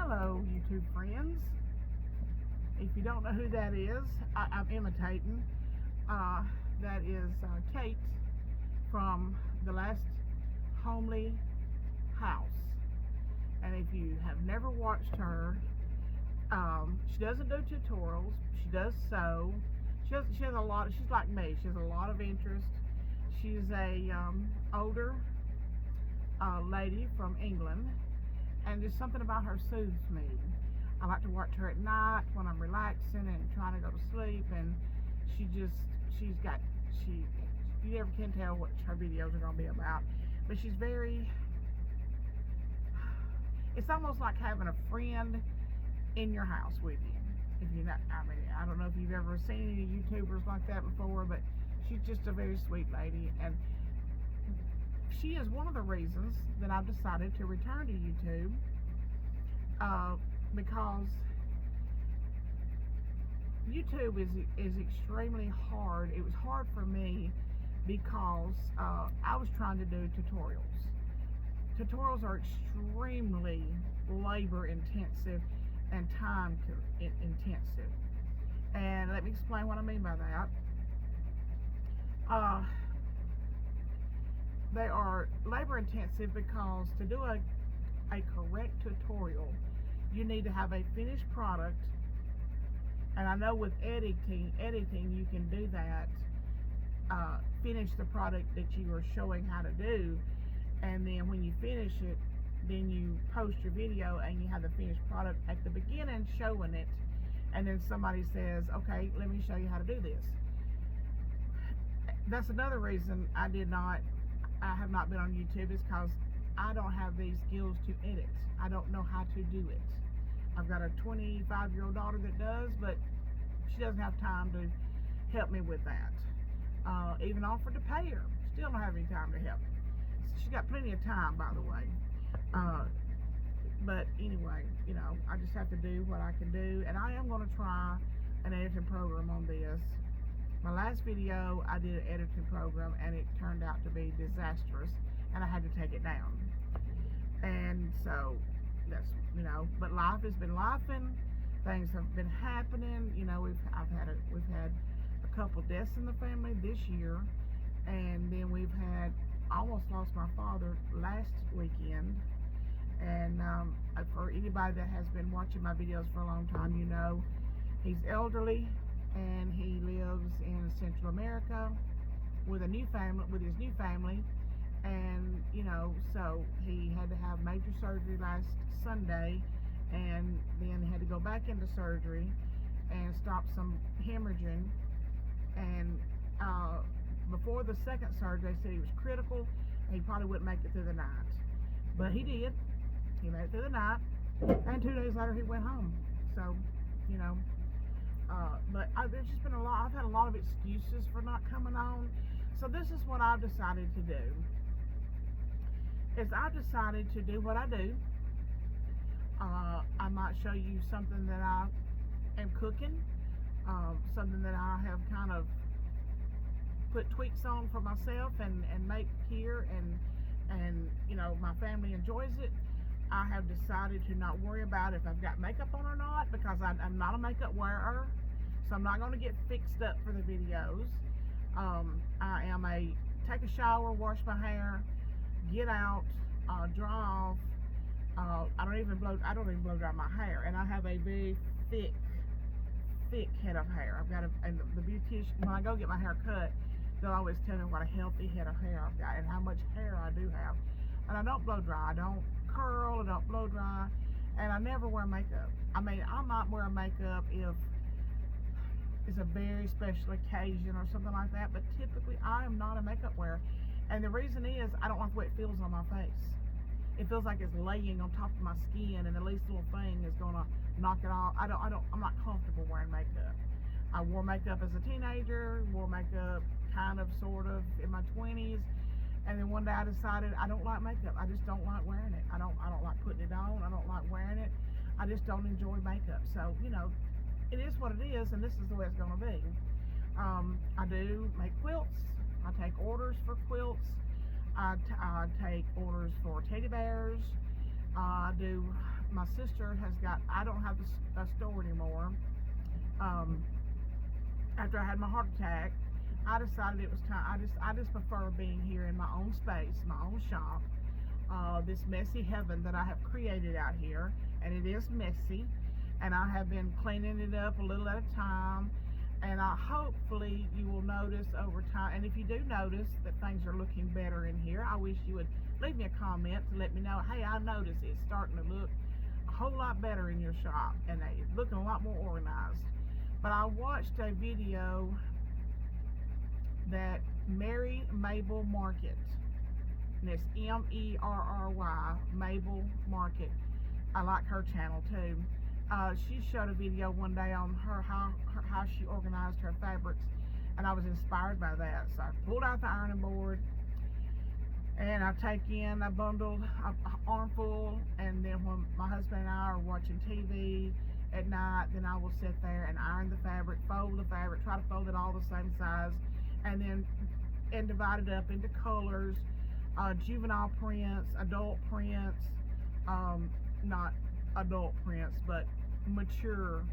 Hello, YouTube friends. If you don't know who that is, I'm imitating. That is Kate from the last Homely House. And if you have never watched her, she doesn't do tutorials. She does sew. She has a lot. She's like me. She has a lot of interest. She's a older lady from England, and just something about her soothes me. I like to watch her at night when I'm relaxing and trying to go to sleep, and you never can tell what her videos are going to be about, but it's almost like having a friend in your house with you. If you're not, I don't know if you've ever seen any YouTubers like that before, but she's just a very sweet lady, and she is one of the reasons that I've decided to return to YouTube, because YouTube is extremely hard. It was hard for me because I was trying to do tutorials. Tutorials are extremely labor intensive and time intensive. And let me explain what I mean by that. They are labor intensive because to do a correct tutorial, you need to have a finished product. And I know with editing you can do that. Finish the product that you are showing how to do, and then when you finish it, then you post your video and you have the finished product at the beginning showing it, and then somebody says, okay, let me show you how to do this. That's another reason I have not been on YouTube, is because I don't have these skills to edit. I don't know how to do it. I've got a 25-year-old daughter that does, but she doesn't have time to help me with that. Even offered to pay her. Still don't have any time to help me. She's got plenty of time, by the way. But anyway, I just have to do what I can do, and I am going to try an editing program on this. My last video, I did an editing program, and it turned out to be disastrous, and I had to take it down. And so that's, but life has been lifing. Things have been happening. We've had a couple deaths in the family this year, and then we've had almost lost my father last weekend. And for anybody that has been watching my videos for a long time, he's elderly, and he lives in Central America with his new family, and so he had to have major surgery last Sunday, and then he had to go back into surgery and stop some hemorrhaging, and before the second surgery they said he was critical and he probably wouldn't make it through the night, but he did. He made it through the night, and 2 days later he went home. So but there's just been I've had a lot of excuses for not coming on. So this is what I've decided to do. I've decided to do what I do. I might show you something that I am cooking, something that I have kind of put tweaks on for myself and make here, and my family enjoys it. I have decided to not worry about if I've got makeup on or not, because I'm not a makeup wearer, so I'm not going to get fixed up for the videos. I am take a shower, wash my hair, get out, dry off. I don't even blow dry my hair, and I have a very thick head of hair. And the beautician, when I go get my hair cut, they'll always tell me what a healthy head of hair I've got and how much hair I do have. And I don't blow dry. I don't curl. I don't blow dry, and I never wear makeup. I might wear makeup if it's a very special occasion or something like that, but typically I am not a makeup wearer. And the reason is I don't like the way it feels on my face. It feels like it's laying on top of my skin, and the least little thing is gonna knock it off. I'm not comfortable wearing makeup. I wore makeup as a teenager, wore makeup kind of sort of in my 20s, and then one day I decided I don't like makeup. I just don't like wearing it. I don't like putting it on. I don't like wearing it. I just don't enjoy makeup. So it is what it is, and this is the way it's gonna be. I do make quilts. I take orders for quilts. I take orders for teddy bears. I do my sister has got, I don't have a store anymore. After I had my heart attack, I decided it was time. I just prefer being here in my own space, my own shop. This messy heaven that I have created out here, and it is messy, and I have been cleaning it up a little at a time, and hopefully you will notice over time, and if you do notice that things are looking better in here, I wish you would leave me a comment to let me know, hey, I noticed it's starting to look a whole lot better in your shop, and it's looking a lot more organized. But I watched a video that Mary Mabel Market, and it's Merry, Mabel Market. I like her channel too. She showed a video one day on how she organized her fabrics, and I was inspired by that. So I pulled out the ironing board, and I take in a bundle, an armful, and then when my husband and I are watching TV at night, then I will sit there and iron the fabric, fold the fabric, try to fold it all the same size, and then divide it up into colors, juvenile prints, adult prints, not adult prints, but mature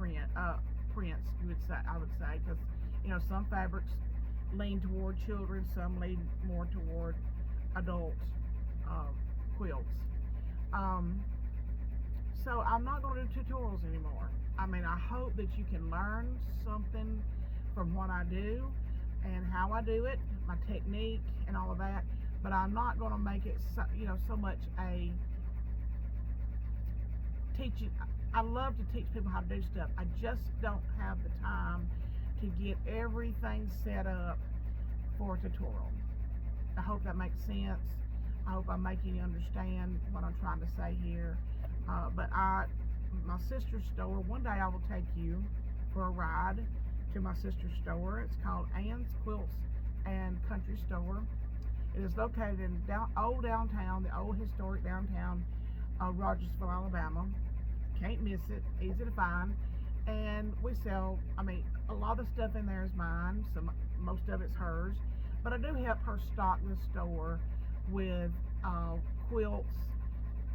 prints, I would say, because some fabrics lean toward children, some lean more toward adult quilts. So I'm not going to do tutorials anymore. I mean, I hope that you can learn something from what I do and how I do it, my technique and all of that, but I'm not going to make it so much a teaching. I love to teach people how to do stuff. I just don't have the time to get everything set up for a tutorial. I hope that makes sense. I hope I'm making you understand what I'm trying to say here. But my sister's store, one day I will take you for a ride to my sister's store. It's called Ann's Quilts and Country Store. It is located in old downtown, the old historic downtown of Rogersville, Alabama. Can't miss it, easy to find. And we sell, a lot of the stuff in there is mine, most of it's hers, but I do help her stock the store with quilts,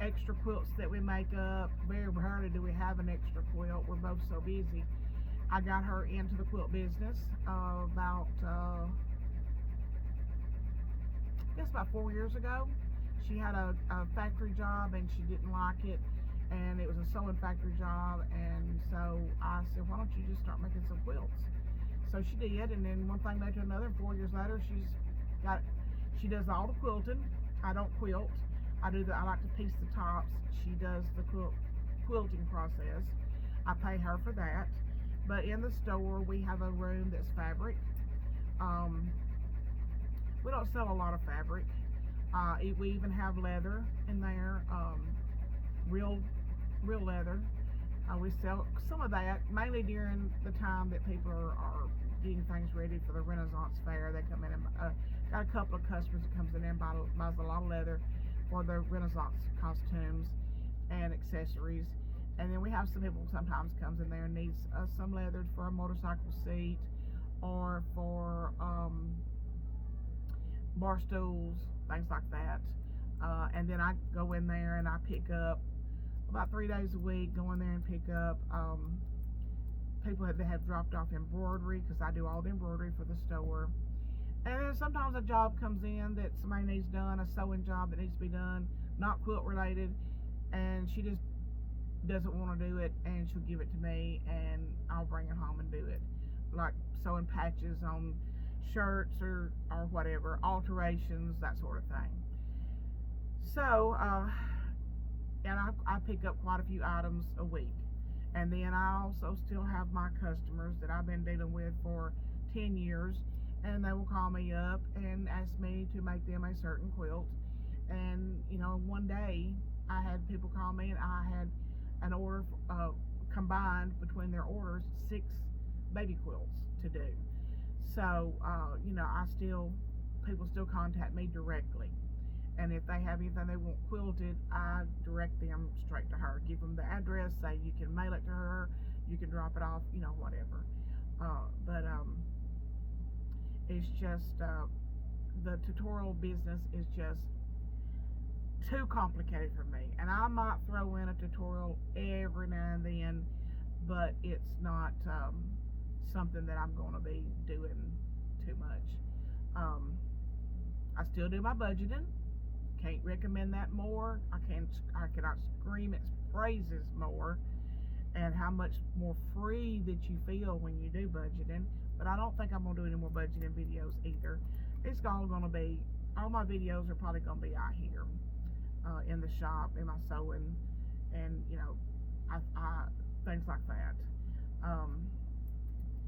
extra quilts that we make up. Very rarely do we have an extra quilt. We're both so busy. I got her into the quilt business about 4 years ago. She had a factory job and she didn't like it, and it was a sewing factory job, and so I said, why don't you just start making some quilts? So she did, and then one thing led to another, and 4 years later she does all the quilting. I don't quilt. I like to piece the tops. She does the quilting process. I pay her for that. But in the store we have a room that's fabric. We don't sell a lot of fabric. We even have leather in there, real leather. We sell some of that, mainly during the time that people are getting things ready for the Renaissance Fair. They come in and got a couple of customers that comes in there and buys a lot of leather for the Renaissance costumes and accessories. And then we have some people sometimes comes in there and needs some leather for a motorcycle seat or for bar stools, things like that. And then I go in there and I pick up about 3 days a week, go in there and pick up people that have dropped off embroidery, because I do all the embroidery for the store. And then sometimes a job comes in that somebody needs done, a sewing job that needs to be done, not quilt related, and she just doesn't want to do it, and she'll give it to me and I'll bring it home and do it, like sewing patches on shirts or whatever, alterations, that sort of thing. So and I pick up quite a few items a week. And then I also still have my customers that I've been dealing with for 10 years, and they will call me up and ask me to make them a certain quilt. And one day I had people call me and I had an order combined between their orders 6 baby quilts to do. So people still contact me directly, and if they have anything they want quilted, I direct them straight to her, give them the address, say you can mail it to her, you can drop it off, whatever. But it's just the tutorial business is just too complicated for me. And I might throw in a tutorial every now and then, but it's not something that I'm going to be doing too much. I still do my budgeting. Can't recommend that more. I cannot scream its praises more, and how much more free that you feel when you do budgeting. But I don't think I'm gonna do any more budgeting videos either. It's all gonna be, all my videos are probably gonna be out here in the shop, in my sewing, and you know, I things like that.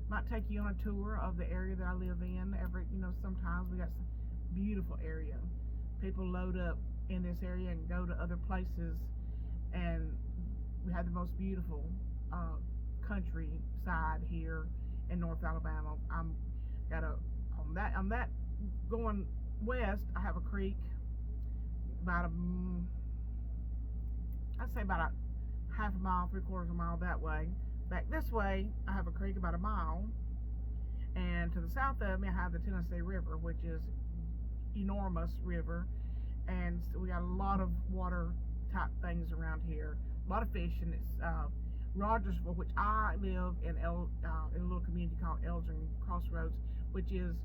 Might take you on a tour of the area that I live in. Sometimes we got some beautiful area. People load up in this area and go to other places, and we have the most beautiful countryside here in North Alabama. On that going west, I have a creek about I'd say about a half a mile, 3/4 of a mile that way. Back this way, I have a creek about a mile, and to the south of me, I have the Tennessee River, which is enormous river, and so we got a lot of water type things around here, a lot of fishing. It's Rogersville, which I live in a little community called Eldring Crossroads, which is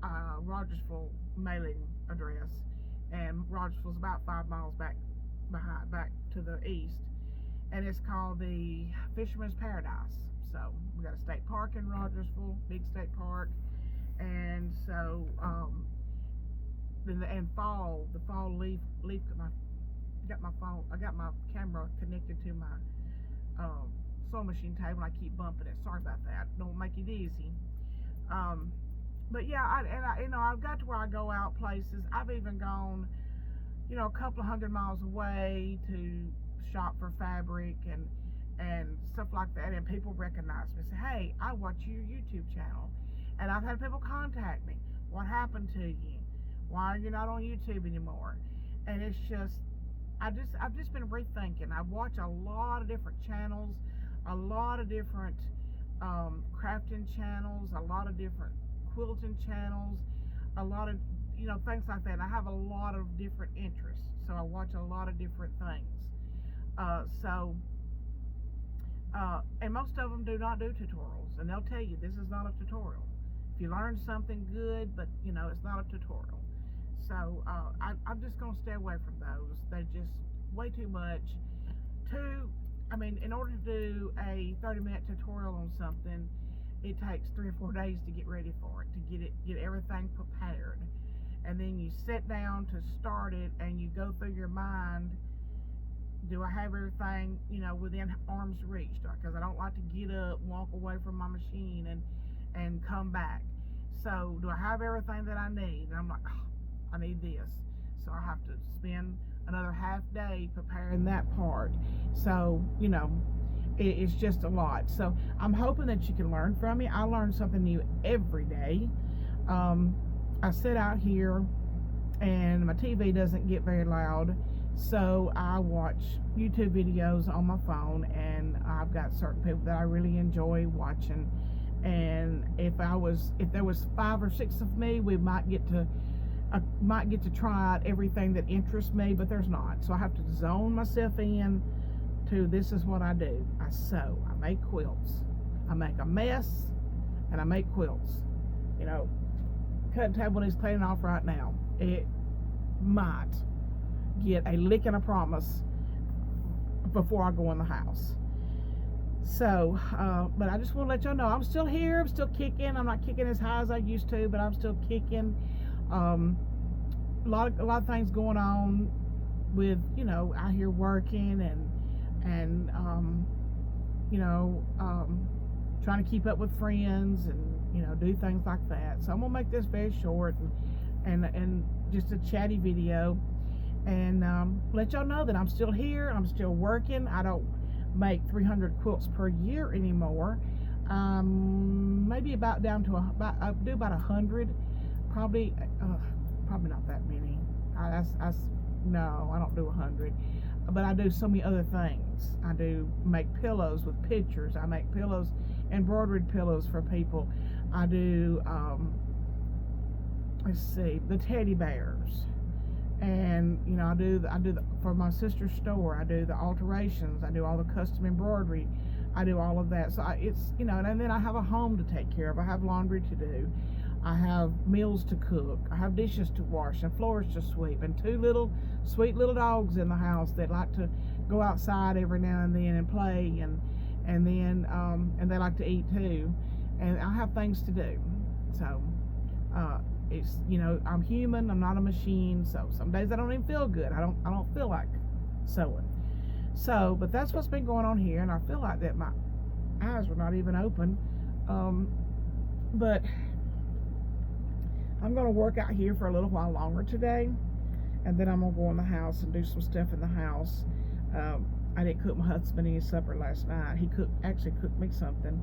Rogersville mailing address, and Rogersville's about 5 miles back to the east, and it's called the Fisherman's Paradise. So we got a state park in Rogersville, big state park, and so the fall leaf. I got my camera connected to my sewing machine table, and I keep bumping it. Sorry about that. Don't make it easy. But yeah, I've got to where I go out places. I've even gone, a couple of 100 miles away to shop for fabric and stuff like that, and people recognize me, say, "Hey, I watch your YouTube channel." And I've had people contact me. "What happened to you? Why are you not on YouTube anymore?" And it's just, I've just been rethinking. I watch a lot of different channels, a lot of different crafting channels, a lot of different quilting channels, a lot of things like that. And I have a lot of different interests, so I watch a lot of different things. And most of them do not do tutorials, and they'll tell you this is not a tutorial. If you learn something, good, but it's not a tutorial. So I'm just gonna stay away from those. They're just way too much. In order to do a 30-minute tutorial on something, it takes 3 or 4 days to get ready for it, to get everything prepared, and then you sit down to start it, and you go through your mind. Do I have everything, within arm's reach? Because I don't like to get up, walk away from my machine, and come back. So, do I have everything that I need? And I'm like, oh, I need this. So, I have to spend another half day preparing that part. So, it's just a lot. So, I'm hoping that you can learn from me. I learn something new every day. I sit out here, and my TV doesn't get very loud. So I watch YouTube videos on my phone, and I've got certain people that I really enjoy watching. And if there was 5 or 6 of me, I might get to try out everything that interests me, but there's not. So I have to zone myself in to, this is what I do. I sew, I make quilts, I make a mess, and I make quilts. Cutting table needs cleaning off right now. It might get a lick and a promise before I go in the house. So, but I just want to let y'all know I'm still here. I'm still kicking. I'm not kicking as high as I used to, but I'm still kicking. A lot of things going on with out here working and trying to keep up with friends and do things like that. So I'm gonna make this very short and just a chatty video. And let y'all know that I'm still here. I'm still working. I don't make 300 quilts per year anymore. Maybe about down to I do about 100. Probably not that many. No, I don't do 100. But I do so many other things. I do make pillows with pictures. I make pillows, embroidered pillows for people. I do let's see, the teddy bears. And you know, I do the for my sister's store. I do the alterations. I do all the custom embroidery. I do all of that. So it's, you know, and then I have a home to take care of. I have laundry to do. I have meals to cook. I have dishes to wash and floors to sweep, and two little sweet little dogs in the house that like to go outside every now and then and play, and then and they like to eat too. And I have things to do. So it's, you know, I'm human. I'm not a machine. So some days I don't even feel good. I don't feel like sewing. So, but that's what's been going on here, and I feel like that my eyes were not even open. But I'm going to work out here for a little while longer today, and then I'm going to go in the house and do some stuff in the house. I didn't cook my husband any supper last night. He actually cooked me something.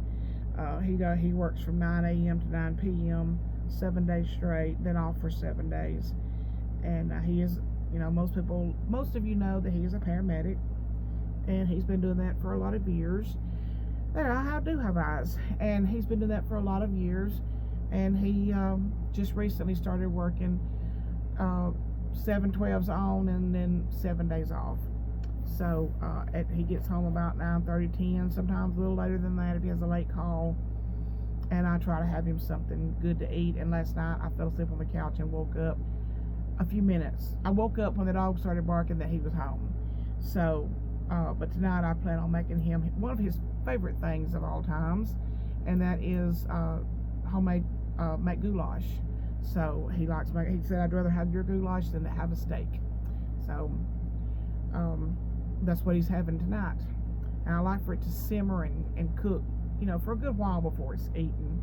He works from 9 a.m. to 9 p.m. 7 days straight, then off for 7 days. And he is, you know, most of you know that he is a paramedic, and he's been doing that for a lot of years. There, I do have eyes, and he's been doing that for a lot of years. And he just recently started working 7/12s on and then 7 days off. So he gets home about 9:30, 10, sometimes a little later than that if he has a late call. And I try to have him something good to eat. And last night I fell asleep on the couch and woke up a few minutes. I woke up when the dog started barking that he was home. So, but tonight I plan on making him one of his favorite things of all times, and that is homemade make goulash. So he said, I'd rather have your goulash than to have a steak. So that's what he's having tonight. And I like for it to simmer and cook, you know, for a good while before it's eaten.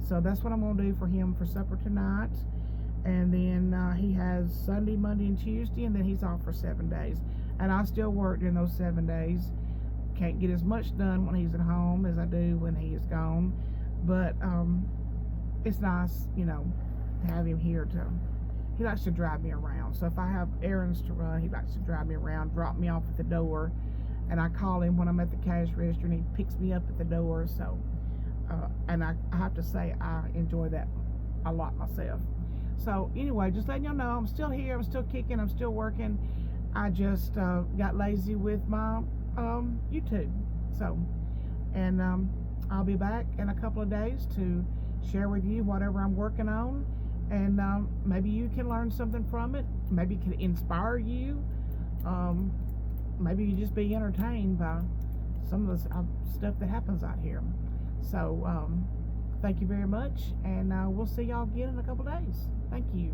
So that's what I'm going to do for him for supper tonight. And then he has Sunday, Monday, and Tuesday, and then he's off for 7 days. And I still work during those 7 days. Can't get as much done when he's at home as I do when he is gone. But it's nice, you know, to have him here. He likes to drive me around. So if I have errands to run, he likes to drive me around, drop me off at the door, and I call him when I'm at the cash register, and he picks me up at the door. So, and I have to say I enjoy that a lot myself. So anyway, just letting y'all know I'm still here, I'm still kicking, I'm still working. I just got lazy with my YouTube. So, and I'll be back in a couple of days to share with you whatever I'm working on, and maybe you can learn something from it. Maybe it can inspire you. Maybe you just be entertained by some of the stuff that happens out here. So thank you very much, and we'll see y'all again in a couple of days. Thank you.